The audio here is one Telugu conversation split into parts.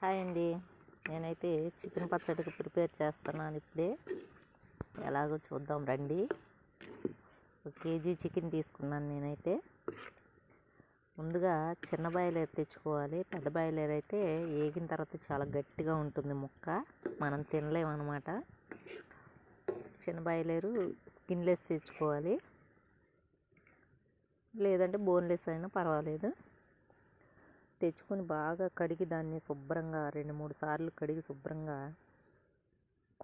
హాయ్ అండి. నేనైతే చికెన్ పచ్చడికి ప్రిపేర్ చేస్తున్నాను ఇప్పుడే. ఎలాగో చూద్దాం రండి. 1 కేజీ చికెన్ తీసుకున్నాను నేనైతే. ముందుగా చిన్న బాయిలర్ తెచ్చుకోవాలి. పెద్ద బాయిలర్ అయితే ఏగిన తర్వాత చాలా గట్టిగా ఉంటుంది ముక్క, మనం తినలేమన్నమాట. చిన్న బాయిలరు స్కిన్లెస్ తెచ్చుకోవాలి, లేదంటే బోన్లెస్ అయినా పర్వాలేదు. తెచ్చుకొని బాగా కడిగి దాన్ని శుభ్రంగా 2-3 సార్లు కడిగి శుభ్రంగా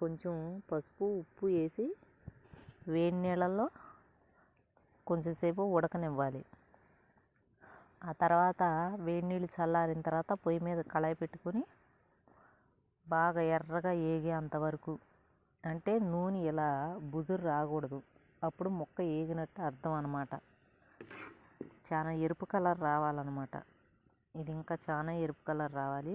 కొంచెం పసుపు ఉప్పు వేసి వేడి నీళ్ళల్లో కొంచెం సేపు ఉడకనివ్వాలి. ఆ తర్వాత వేడి నీళ్ళు చల్లారిన తర్వాత పొయ్యి మీద కళాయి పెట్టుకొని బాగా ఎర్రగా ఏగేంత వరకు, అంటే నూనె ఇలా బుజురు రాకూడదు, అప్పుడు ముక్క ఏగినట్టు అర్థం అన్నమాట. చాలా ఎరుపు కలర్ రావాలన్నమాట. ఇది ఇంకా చాలా ఎరుపు కలర్ రావాలి.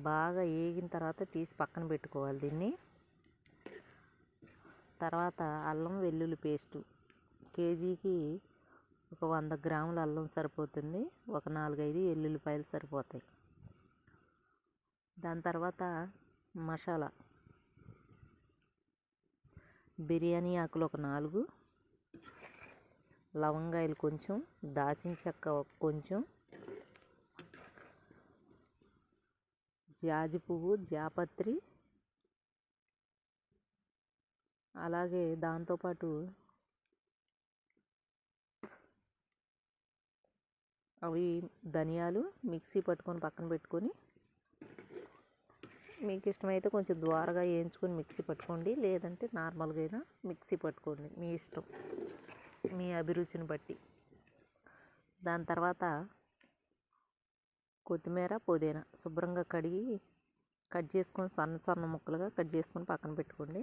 బాగా ఏగిన తర్వాత తీసి పక్కన పెట్టుకోవాలి దీన్ని. తర్వాత అల్లం వెల్లుల్లి పేస్టు, కేజీకి ఒక 100 గ్రాముల అల్లం సరిపోతుంది, ఒక 4-5 ఎల్లుల్లిపాయలు సరిపోతాయి. దాని తర్వాత మసాలా, బిర్యానీ ఆకులు ఒక 4, లవంగాయలు కొంచెం, దాచిన చెక్క కొంచెం, జాజి పువ్వు, జాపత్రి, అలాగే దాంతోపాటు అవి ధనియాలు మిక్సీ పట్టుకొని పక్కన పెట్టుకొని, మీకు ఇష్టమైతే కొంచెం ద్వారగా వేయించుకొని మిక్సీ పట్టుకోండి, లేదంటే నార్మల్గా అయినా మిక్సీ పట్టుకోండి, మీ ఇష్టం, మీ అభిరుచిని బట్టి. దాని తర్వాత కొత్తిమీర, పుదీనా శుభ్రంగా కడిగి కట్ చేసుకొని సన్న సన్న ముక్కలుగా కట్ చేసుకొని పక్కన పెట్టుకోండి.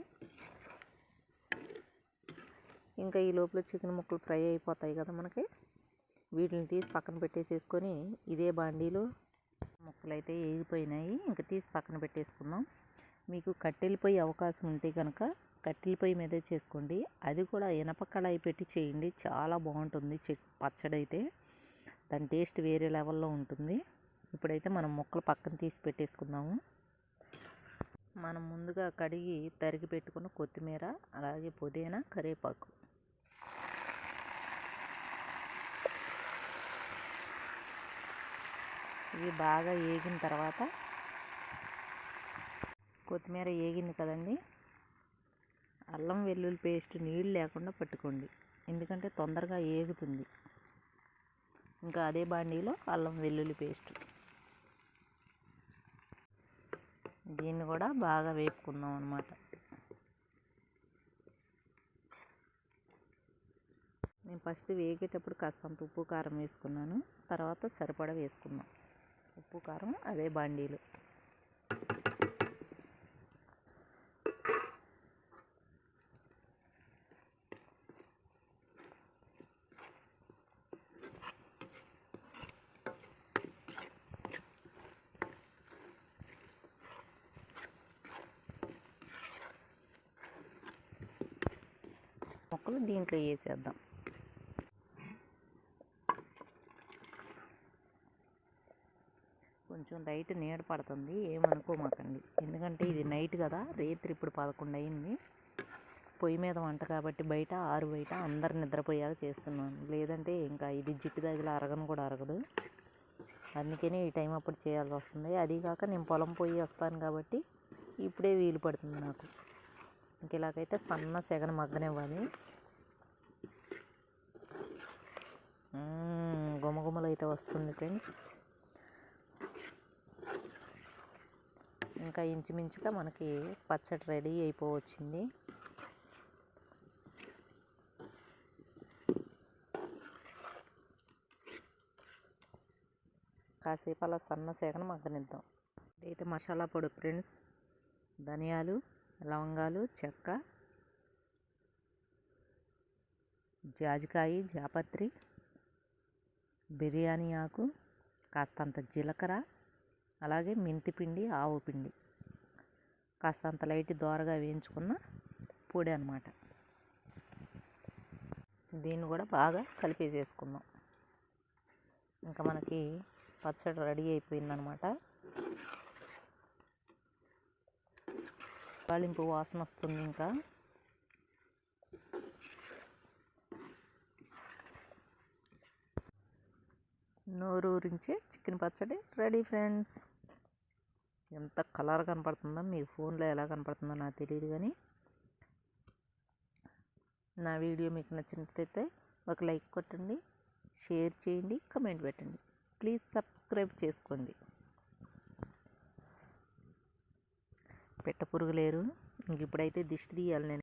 ఇంకా ఈ లోపల చికెన్ ముక్కలు ఫ్రై అయిపోతాయి కదా మనకి. వీటిని తీసి పక్కన పెట్టేసేసుకొని ఇదే బాండీలో ముక్కలు అయితే వేగిపోయినాయి, ఇంకా తీసి పక్కన పెట్టేసుకుందాం. మీకు కట్టెల పొయ్యి అవకాశం ఉంటే కనుక కట్టెల పొయ్యి మీదే చేసుకోండి. అది కూడా ఇనప కళాయి పెట్టి చేయండి, చాలా బాగుంటుంది పచ్చడి అయితే. దాని టేస్ట్ వేరే లెవెల్లో ఉంటుంది. ఇప్పుడైతే మనం ముక్కలు పక్కన తీసి పెట్టేసుకుందాము. మనం ముందుగా కడిగి తరిగి పెట్టుకున్న కొత్తిమీర, అలాగే పుదీనా, కరివేపాకు, ఇవి బాగా ఏగిన తర్వాత, కొత్తిమీర ఏగింది కదండి, అల్లం వెల్లుల్లి పేస్ట్ నీళ్ళు లేకుండా పట్టుకోండి, ఎందుకంటే తొందరగా ఏగుతుంది. ఇంకా అదే బాండీలో అల్లం వెల్లుల్లి పేస్ట్, దీన్ని కూడా బాగా వేపుకుందాం అన్నమాట. నేను ఫస్ట్ వేగేటప్పుడు కాస్తంత ఉప్పు కారం వేసుకున్నాను, తర్వాత సరిపడా వేసుకుందాం ఉప్పు కారం అదే బాండీలు. ముక్కలు దీంట్లో వేసేద్దాం. కొంచెం లైట్ నీడ పడుతుంది, ఏమనుకోమాకండి, ఎందుకంటే ఇది నైట్ కదా, రాత్రి ఇప్పుడు 11 అయింది. పొయ్యి మీద వంట కాబట్టి బయట బయట అందరు నిద్రపోయాక చేస్తున్నాను, లేదంటే ఇంకా ఇది జిట్టు దగ్గర అరగను కూడా అరగదు. అందుకని ఈ టైం అప్పుడు చేయాల్సి వస్తుంది. అదీగాక నేను పొలం పోయి వస్తాను కాబట్టి ఇప్పుడే వీలు పడుతుంది నాకు. ఇంక ఇలాగైతే సన్న సెగన మగ్గనివ్వాలి. గుమగుమలు అయితే వస్తుంది ఫ్రెండ్స్. ఇంకా ఇంచుమించుగా మనకి పచ్చడి రెడీ అయిపోవచ్చింది. కాసేపు అలా సన్న సెగన మగ్గనిద్దాం. ఇదైతే మసాలా పొడి ఫ్రెండ్స్, ధనియాలు, లవంగాలు, చెక్క, జాజికాయ, జాపత్రి, బిర్యానీ ఆకు, కాస్తంత జీలకర్ర, అలాగే మెంతి పిండి, ఆవు పిండి, కాస్తంత లైట్ దోరగా వేయించుకున్న పొడి అన్నమాట. దీన్ని కూడా బాగా కలిపేసేసుకుందాం. ఇంకా మనకి పచ్చడి రెడీ అయిపోయిందనమాట. తాలింపు వాసన వస్తుంది. ఇంకా నోరూరించే చికెన్ పచ్చడి రెడీ ఫ్రెండ్స్. ఎంత కలర్ కనపడుతుందో, మీ ఫోన్లో ఎలా కనపడుతుందో నాకు తెలియదు, కానీ నా వీడియో మీకు నచ్చినట్లయితే ఒక లైక్ కొట్టండి, షేర్ చేయండి, కమెంట్ పెట్టండి. ప్లీజ్ సబ్స్క్రైబ్ చేసుకోండి. పెట్ట పురుగు లేరు. ఇంక ఇప్పుడైతే దిష్టి తీయాలి నేను.